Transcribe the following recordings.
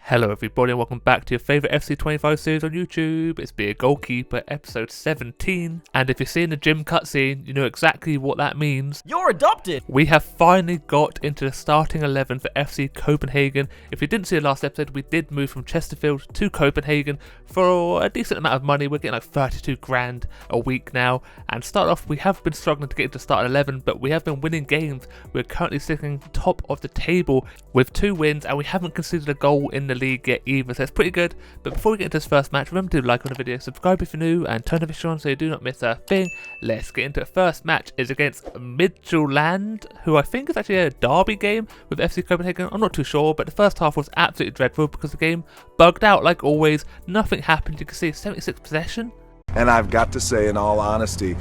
Hello everybody and welcome back to your favourite FC25 series on YouTube. It's Be a Goalkeeper episode 17, and if you're seeing the gym cutscene, you know exactly what that means. You're adopted! We have finally got into the starting 11 for FC Copenhagen. If you didn't see the last episode, we did move from Chesterfield to Copenhagen for a decent amount of money. We're getting like 32 grand a week now, and start off we have been struggling to get into starting 11, but we have been winning games. We're currently sitting top of the table with 2 wins, and we haven't conceded a goal in the league yet either, so it's pretty good. But before we get into this first match, remember to like on the video, subscribe if you're new, and turn the notifications on so you do not miss a thing. Let's get into it. First match is against Midtjylland, who I think is actually a derby game with FC Copenhagen. I'm not too sure, but the first half was absolutely dreadful because the game bugged out like always. Nothing happened. You can see 76 possession. And I've got to say, in all honesty,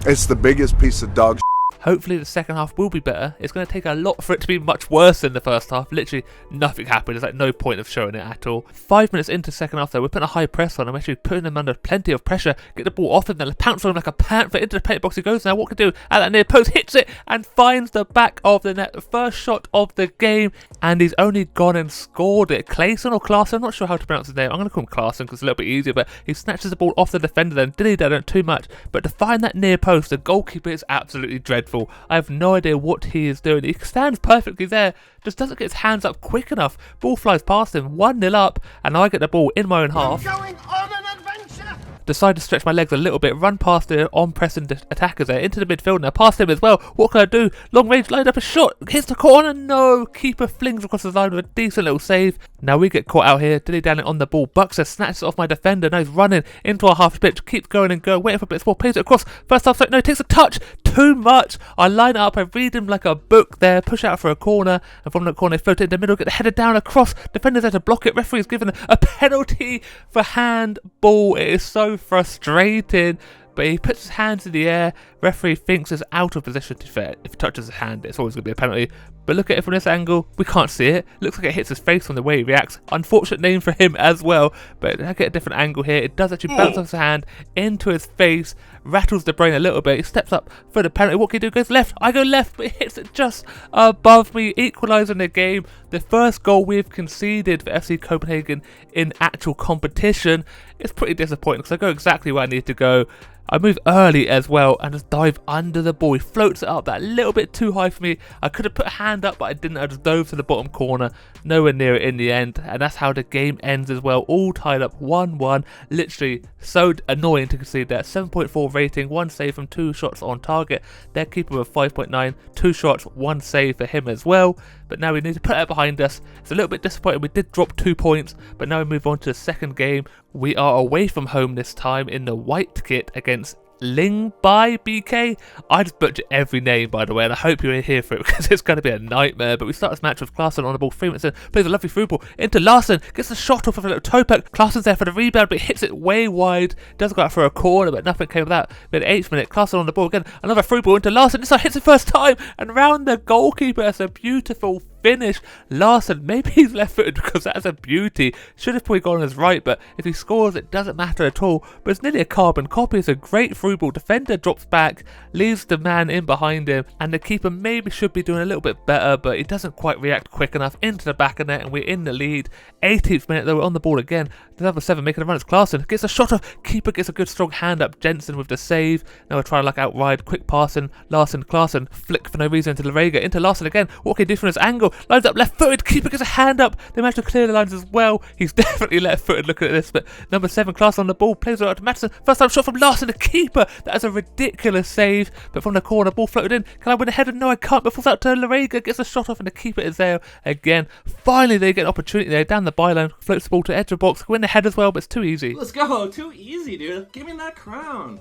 it's the biggest piece of dog shit. Hopefully the second half will be better. It's going to take a lot for it to be much worse than the first half. Literally nothing happened. There's like no point of showing it at all. 5 minutes into the second half though, we're putting a high press on him. Actually putting him under plenty of pressure. Get the ball off him, then pounce on him like a panther into the penalty box. He goes now. What can he do? At that near post, hits it and finds the back of the net. The first shot of the game, and he's only gone and scored it. Clayson or Klaassen? I'm not sure how to pronounce his name. I'm going to call him Klaassen because it's a little bit easier, but he snatches the ball off the defender then. Did he do too much? But to find that near post, the goalkeeper is absolutely dreadful. I have no idea what he is doing. He stands perfectly there, just doesn't get his hands up quick enough. Ball flies past him, 1-0 up, and I get the ball in my own half. Going on an adventure! Decide to stretch my legs a little bit, run past the on-pressing attackers there, into the midfield now, past him as well. What can I do? Long range, lined up a shot, hits the corner, no! Keeper flings across the line with a decent little save. Now we get caught out here, Dilly Dalling on the ball, Buxer snatches it off my defender, now he's running into our half pitch, keeps going and going, waiting for a bit more, plays it across, first half strike, no, takes a touch, too much. I line it up, I read him like a book there, push out for a corner, and from that corner they float it in the middle, get the header down across, defenders there to block it, referee's given a penalty for handball. It is so frustrating, but he puts his hands in the air, referee thinks it's out of position. To fair, if it touches his hand it's always going to be a penalty, but look at it from this angle, we can't see it. Looks like it hits his face from the way he reacts. Unfortunate name for him as well, but I get a different angle here. It does actually bounce off his hand into his face, rattles the brain a little bit. He steps up for the penalty. What can he do? Goes left. I go left, but it hits it just above me, equalising the game. The first goal we've conceded for FC Copenhagen in actual competition. It's pretty disappointing because I go exactly where I need to go. I move early as well and just dive under the ball. He floats it up that little bit too high for me. I could have put a hand up, but I didn't. I just dove to the bottom corner. Nowhere near it in the end. And that's how the game ends as well. All tied up 1-1. Literally so annoying to concede that. 7.4 rating, 1 save from 2 shots on target. Their keeper with 5.9, 2 shots, 1 save for him as well. But now we need to put that behind us. It's a little bit disappointing. We did drop 2 points, but now we move on to the second game. We are away from home this time in the white kit against Lyngby BK. I just butchered every name, by the way, and I hope you're here for it because it's going to be a nightmare. But we start this match with Klaassen on the ball. 3 minutes in, plays a lovely through ball into Larsen, gets the shot off of a little toe pack. Klaassen's there for the rebound, but hits it way wide. Does go out for a corner, but nothing came of that. But at the 8th minute, Klaassen on the ball again. Another through ball into Larsen. This time hits it first time and round the goalkeeper. That's a beautiful finish. Larsen, maybe he's left-footed because that's a beauty. Should have probably gone on his right, but if he scores, it doesn't matter at all. But it's nearly a carbon copy. It's a great through ball. Defender drops back, leaves the man in behind him, and the keeper maybe should be doing a little bit better, but he doesn't quite react quick enough into the back of net, and we're in the lead. 18th minute, though, we're on the ball again. The number 7 making a run. It's Klaassen. Gets a shot off. Keeper gets a good strong hand up. Jensen with the save. Now we're trying to like outride. Quick passing. Larsen, Klaassen. Flick for no reason into Larega. Into Larsen again. What can he do from this angle? Lines up left footed. Keeper gets a hand up. They manage to clear the lines as well. He's definitely left footed. Look at this. But number 7, Klaassen on the ball. Plays it out to Madsen. First time shot from Larsen. The keeper. That is a ridiculous save. But from the corner, ball floated in. Can I win a header? No, I can't. But falls out to Larega. Gets a shot off and the keeper is there again. Finally, they get an opportunity there. Down the byline. Floats the ball to edge of box. Win the head as well, but it's too easy. Let's go! Too easy, dude. Give me that crown.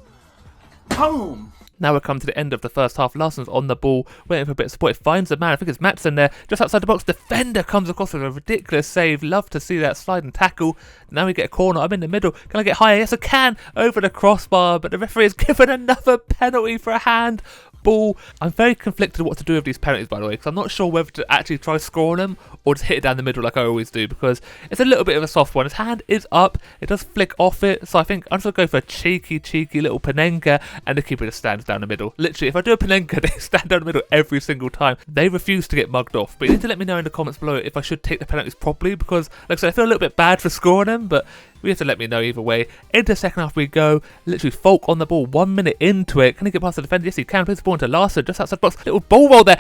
Boom! Now we're coming to the end of the first half. Larsen's on the ball, waiting for a bit of support. He finds the man. I think it's Madsen there, just outside the box. Defender comes across with a ridiculous save. Love to see that sliding tackle. Now we get a corner. I'm in the middle. Can I get higher? Yes, I can. Over the crossbar, but the referee has given another penalty for a hand. ball. I'm very conflicted what to do with these penalties, by the way, because I'm not sure whether to actually try scoring them or just hit it down the middle like I always do, because it's a little bit of a soft one. His hand is up, it does flick off it, so I think I'm just going to go for a cheeky little Panenka, and the keeper just stands down the middle. Literally, if I do a Panenka, they stand down the middle every single time. They refuse to get mugged off. But you need to let me know in the comments below if I should take the penalties properly, because like I said, I feel a little bit bad for scoring them, but we have to let me know either way. Into the second half we go. Literally, Folk on the ball 1 minute into it. Can he get past the defender? Yes, he can. Plays the ball into Larson just outside the box. Little ball roll there.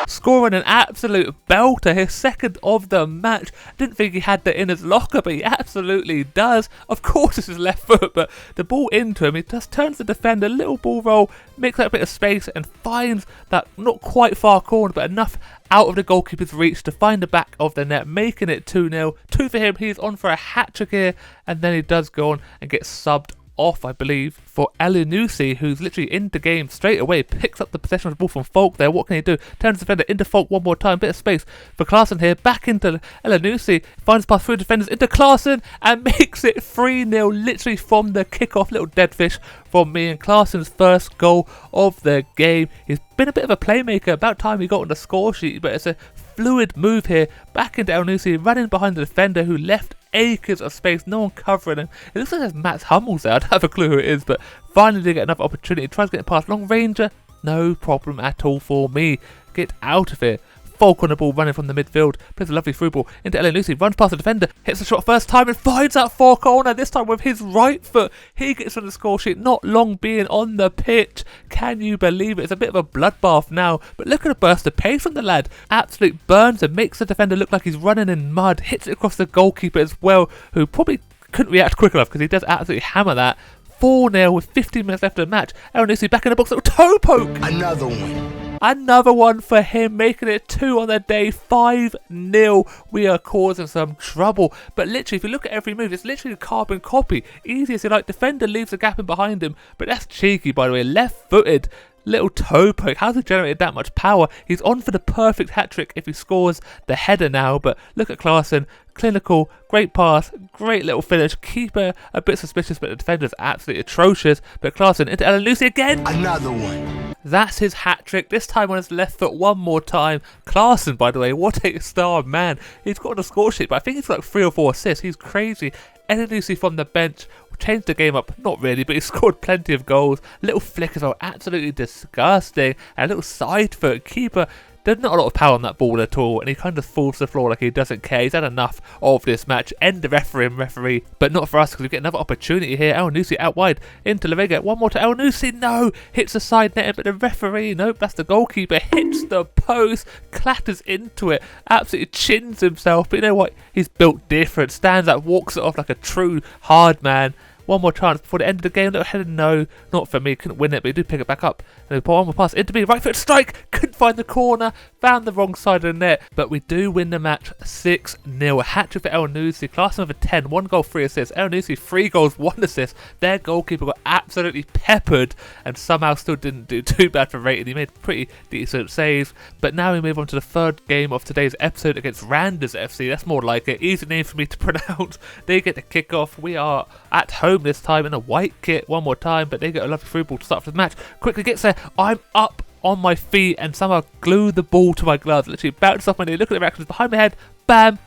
Scoring an absolute belter, his second of the match. Didn't think he had that in his locker, but he absolutely does. Of course it's his left foot, but the ball into him, he just turns the defender, little ball roll, makes that a bit of space and finds that not quite far corner, but enough out of the goalkeeper's reach to find the back of the net, making it 2-0. 2 for him, he's on for a hat-trick here, and then he does go on and get subbed off, I believe, for Elyounoussi, who's literally in the game straight away, picks up the possession of the ball from Folk there. What can he do? Turns the defender into Folk one more time, bit of space for Klaassen here, back into Elyounoussi, finds pass through defenders into Klaassen and makes it 3-0 literally from the kickoff. Little dead fish from me, and Klaassen's first goal of the game. He's been a bit of a playmaker, about time he got on the score sheet, but it's a fluid move here, back into Elyounoussi, running behind the defender who left acres of space, no one covering him. It looks like there's Mats Hummels there, I don't have a clue who it is, but finally they get another opportunity, tries to get past long ranger, no problem at all for me. Get out of here. Folk on the ball, running from the midfield, plays a lovely through ball into Elyounoussi, runs past the defender, hits the shot first time and finds that far corner, this time with his right foot. He gets on the score sheet, not long being on the pitch. Can you believe it? It's a bit of a bloodbath now, but look at the burst of pace from the lad. Absolute burns and makes the defender look like he's running in mud, hits it across the goalkeeper as well, who probably couldn't react quick enough because he does absolutely hammer that. 4-0 with 15 minutes left of the match. Elyounoussi back in the box, little toe poke. Another one. Another one for him, making it 2 on the day, 5-0. We are causing some trouble. But literally, if you look at every move, it's literally a carbon copy. Easy as you like. Defender leaves a gap in behind him. But that's cheeky, by the way. Left-footed. Little toe poke. How's he generated that much power? He's on for the perfect hat-trick if he scores the header now. But look at Klaassen. Clinical, great pass, great little finish. Keeper a bit suspicious, but the defender's absolutely atrocious. But Klaassen into Elyounoussi again. Another one. That's his hat-trick, this time on his left foot one more time. Klaassen, by the way, what a star man. He's got on the score sheet, but I think he's got like 3 or 4 assists. He's crazy. Elyounoussi from the bench, changed the game up, not really, but he scored plenty of goals. Little flick as well, absolutely disgusting. And a little side foot. Keeper, there's not a lot of power on that ball at all, and he kind of falls to the floor like he doesn't care. He's had enough of this match. End the referee, but not for us, because we get another opportunity here. Elyounoussi out wide into Lavega. One more to Elyounoussi. No, hits the side net, but the referee, nope, that's the goalkeeper. Hits the post, clatters into it, absolutely chins himself. But you know what? He's built different. Stands up, walks it off like a true hard man. One more chance before the end of the game. Little header, no, not for me. Couldn't win it, but he did pick it back up. And they put one more pass into me. Right foot strike. Couldn't find the corner. Found the wrong side of the net. But we do win the match 6-0. A hat-trick for Elyounoussi. Klaassen with a 10. 1 goal, 3 assists. Elyounoussi 3 goals, 1 assist. Their goalkeeper got absolutely peppered and somehow still didn't do too bad for rating. He made pretty decent saves. But now we move on to the third game of today's episode against Randers FC. That's more like it. Easy name for me to pronounce. They get the kick-off. We are at home this time in a white kit one more time, but they get a lovely through ball to start for the match. Quickly gets there. I'm up on my feet and somehow glue the ball to my gloves. Literally bounces off my knee. Look at the reactions behind my head. Bam!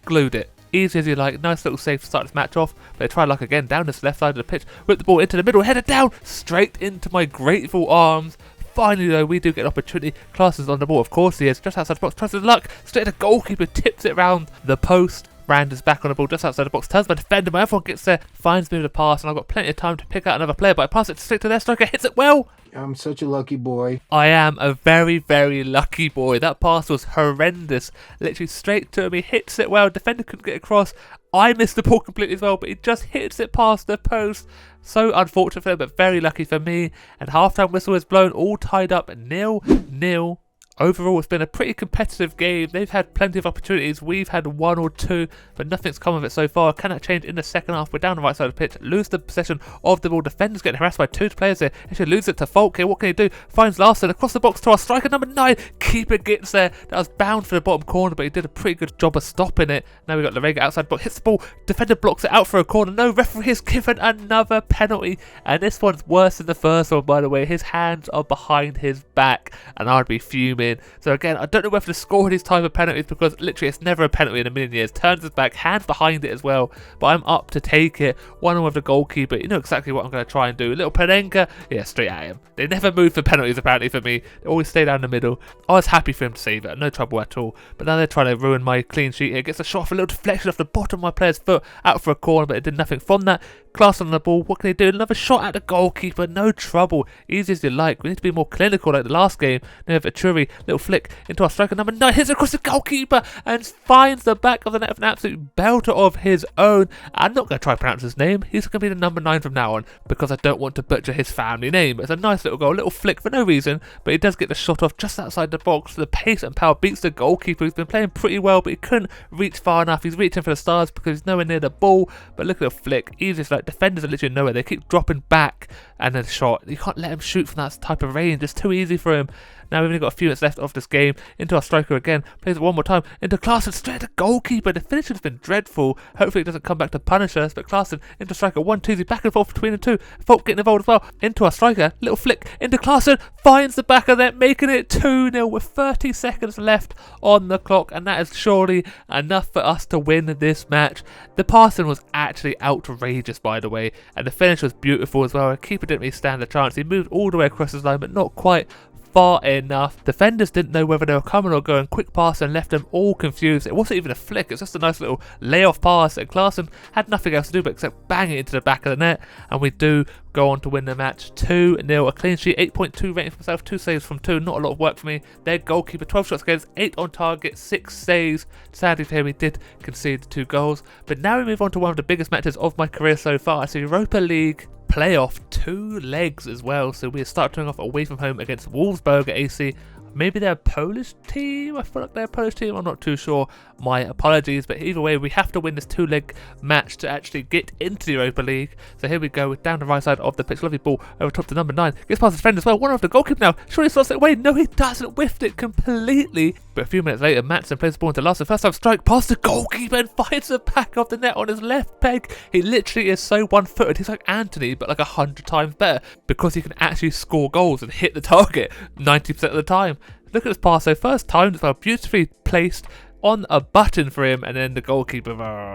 Glued it. Easy as you like. Nice little save to start this match off. But they try luck again down this left side of the pitch. Whip the ball into the middle. Header down. Straight into my grateful arms. Finally, though, we do get an opportunity. Klaassen's on the ball. Of course he is. Just outside the box. Tries his luck. Straight at the goalkeeper. Tips it round the post. Randers back on the ball just outside the box, turns my defender, my other one gets there, finds me with a pass, and I've got plenty of time to pick out another player, but I pass it straight to their striker, hits it well. I'm such a lucky boy. I am a very, very lucky boy. That pass was horrendous. Literally straight to him, he hits it well, defender couldn't get across. I missed the ball completely as well, but he just hits it past the post. So unfortunate for them, but very lucky for me. And half-time whistle is blown, all tied up 0-0. Overall, it's been a pretty competitive game. They've had plenty of opportunities. We've had one or two, but nothing's come of it so far. Can that change in the second half? We're down the right side of the pitch, lose the possession of the ball. Defenders getting harassed by two players here. Actually lose it to Falk here. What can he do? Finds Larson across the box to our striker number 9. Keeper gets there. That was bound for the bottom corner, but he did a pretty good job of stopping it. Now we've got Larega outside box, hits the ball. Defender blocks it out for a corner. No, referee has given another penalty, and this one's worse than the first one, by the way. His hands are behind his back, and I'd be fuming. So again, I don't know whether to score these type of penalties, because literally it's never a penalty in a million years. Turns his back, hands behind it as well, but I'm up to take it. One with the goalkeeper, you know exactly what I'm going to try and do. A little Penenka, yeah, straight at him. They never move for penalties apparently for me. They always stay down the middle. I was happy for him to save it, no trouble at all. But now they're trying to ruin my clean sheet here. Gets a shot off, a little deflection off the bottom of my player's foot, out for a corner, but it did nothing from that. Class on the ball, what can they do? Another shot at the goalkeeper, no trouble. Easy as you like. We need to be more clinical like the last game. Now we have Achuri, little flick into our striker number 9, hits across the goalkeeper and finds the back of the net with an absolute belter of his own. I'm not going to try to pronounce his name. He's going to be the number 9 from now on, because I don't want to butcher his family name. It's a nice little goal, a little flick for no reason, but he does get the shot off just outside the box. The pace and power beats the goalkeeper, who's been playing pretty well, but he couldn't reach far enough. He's reaching for the stars because he's nowhere near the ball, but look at the flick. Easiest, like, defenders are literally nowhere. They keep dropping back, and then shot. You can't let him shoot from that type of range. It's too easy for him. Now we've only got a few minutes left of this game. Into our striker again. Plays it one more time. Into Klaassen. Straight at the goalkeeper. The finish has been dreadful. Hopefully it doesn't come back to punish us. But Klaassen into striker. 1-2. Back and forth between the two. Falk getting involved as well. Into our striker. Little flick. Into Klaassen. Finds the back of that. Making it 2-0 with 30 seconds left on the clock. And that is surely enough for us to win this match. The passing was actually outrageous, by the way. And the finish was beautiful as well. The keeper didn't really stand a chance. He moved all the way across his line, but not quite far enough. Defenders didn't know whether they were coming or going. Quick pass and left them all confused. It wasn't even a flick, it's just a nice little layoff pass, and Klaassen had nothing else to do but except bang it into the back of the net, and we do go on to win the match 2-0. A clean sheet, 8.2 rating for myself, 2 saves from 2, not a lot of work for me. Their goalkeeper, 12 shots against, 8 on target, 6 saves. Sadly for him, he did concede 2 goals. But now we move on to one of the biggest matches of my career so far. It's the Europa League playoff, 2 legs as well. So we start turning off away from home against Wolfsburg AC. Maybe they're a Polish team? I feel like they're a Polish team, I'm not too sure. My apologies, but either way, we have to win this 2-leg match to actually get into the Europa League. So here we go, down the right side of the pitch. Lovely ball over top to number 9. Gets past his friend as well. One off the goalkeeper now. Surely slots it away. No, he doesn't. Whiffed it completely. But a few minutes later, Matson plays the ball into Larson. First time strike past the goalkeeper and finds the back of the net on his left peg. He literally is so one-footed. He's like Anthony, but like 100 times better, because he can actually score goals and hit the target 90% of the time. Look at this pass, so first time as well, beautifully placed on a button for him, and then the goalkeeper,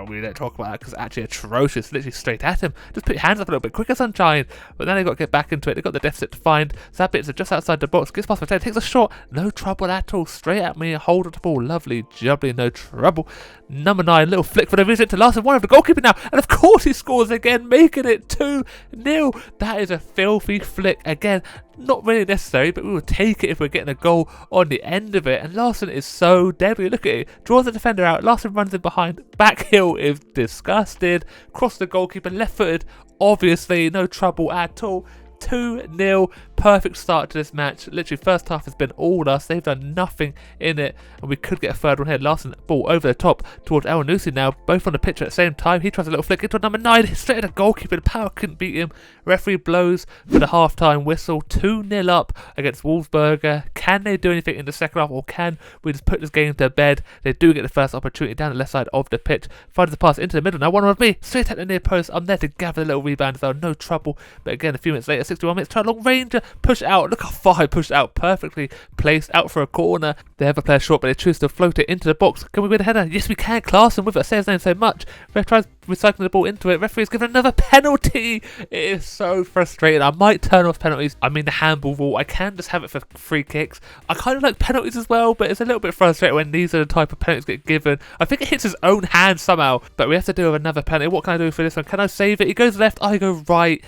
we don't talk about that because it's actually atrocious, literally straight at him. Just put your hands up a little bit quicker, sunshine. But then they've got to get back into it. They've got the deficit to find. Sabitzer just outside the box, gets past my tail, takes a shot, no trouble at all, straight at me, hold of the ball, lovely, jubbly, no trouble. Number 9, little flick for the visit to Larson, one of the goalkeeper now, and of course he scores again, making it 2-0. That is a filthy flick again. Not really necessary, but we will take it if we're getting a goal on the end of it. And Larson is so deadly. Look at it. Draws the defender out. Larson runs in behind. Back heel is disgusted. Cross the goalkeeper. Left-footed. Obviously, no trouble at all. 2-0. Perfect start to this match. Literally, first half has been all us. They've done nothing in it, and we could get a third one here. Larson, ball over the top towards El Nusi now, both on the pitch at the same time. He tries a little flick into number 9, straight at the goalkeeper. The power couldn't beat him. Referee blows for the half-time whistle. 2-0 up against Wolfsburger. Can they do anything in the second half, or can we just put this game to bed? They do get the first opportunity down the left side of the pitch. Finds the pass into the middle. Now one on me, straight at the near post. I'm there to gather the little rebound as well. No trouble. But again, a few minutes later, 61 minutes, try a long ranger, push it out. Look how far I pushed it out, perfectly placed out for a corner. They have a player short, but they choose to float it into the box. Can we win a header? Yes, we can. Klaassen with it. I say his name so much. Ref tries recycling the ball into it. Referee's given another penalty. It is so frustrating. I might turn off penalties. I mean the handball rule. I can just have it for free kicks. I kind of like penalties as well, but it's a little bit frustrating when these are the type of penalties get given. I think it hits his own hand somehow, but we have to do with another penalty. What can I do for this one? Can I save it? He goes left, I go right.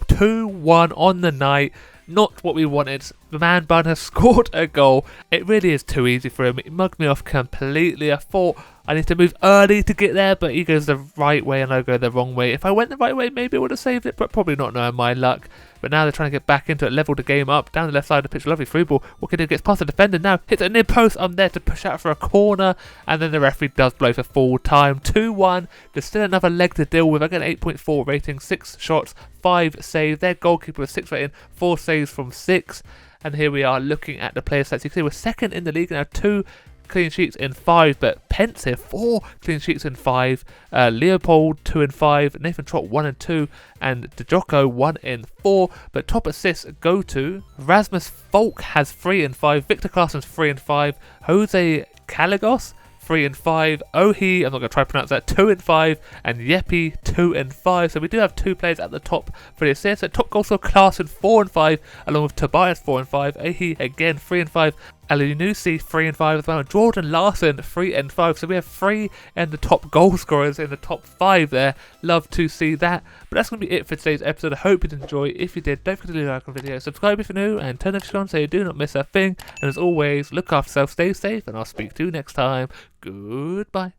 2-1 on the night. Not what we wanted. The man bun has scored a goal. It really is too easy for him. He mugged me off completely. I thought I need to move early to get there, but he goes the right way and I go the wrong way. If I went the right way, maybe I would have saved it, but probably not knowing my luck. But now they're trying to get back into it, level the game up, down the left side of the pitch, lovely through ball. Walker gets past the defender now, hits a near post. I'm there to push out for a corner, and then the referee does blow for full time. 2-1. There's still another leg to deal with. I get an 8.4 rating, 6 shots, 5 saves. Their goalkeeper with 6 rating, 4 saves from 6. And here we are looking at the player stats. You can see we're second in the league now, 2 clean sheets in 5, but Pence here 4 clean sheets in 5, Leopold 2 in 5, Nathan Trott 1 in 2, and Dejoko 1 in 4. But top assists go to Rasmus Falk, has 3 in 5, Victor Claessen's 3 in 5, Jose Caligos 3 in 5, Ohi, I'm not going to try to pronounce that, 2 in 5, and Yepi 2 in 5. So we do have 2 players at the top for the assists. So top goal scorer Claessen 4 in 5, along with Tobias 4 in 5, Ohi again 3 in 5, Alinusi 3 in 5 as well, and Jordan Larson 3 in 5. So we have 3 and the top goal scorers in the top 5 there. Love to see that. But that's going to be it for today's episode. I hope you did enjoy. If you did, don't forget to leave a like on the video, subscribe if you're new, and turn notifications on so you do not miss a thing. And as always, look after yourself, stay safe, and I'll speak to you next time. Goodbye.